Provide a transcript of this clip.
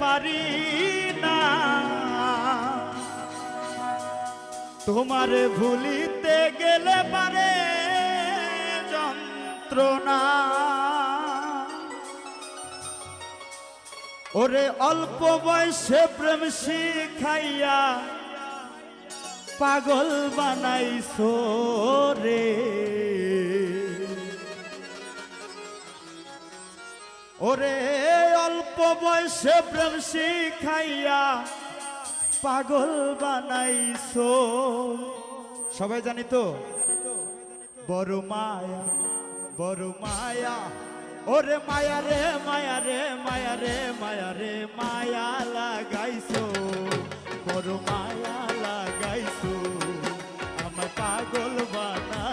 পারি না, তোমারে ভুলিতে গেলে পারে যন্ত্রণা। ওরে অল্প বয়সে প্রেম শিখাইয়া পাগল বানাইছো রে, ওরে অল্প বয়সে প্রেম শিখাইয়া পাগল বানাইছো। সবাই জানি তো বড় মায়া, বড় মায়া, ওরে মায়া রে মায়া রে মায়া রে মায়া রে মায়া লাগাইছো, বড় মায়া লাগাইছো, আমার পাগল বানা।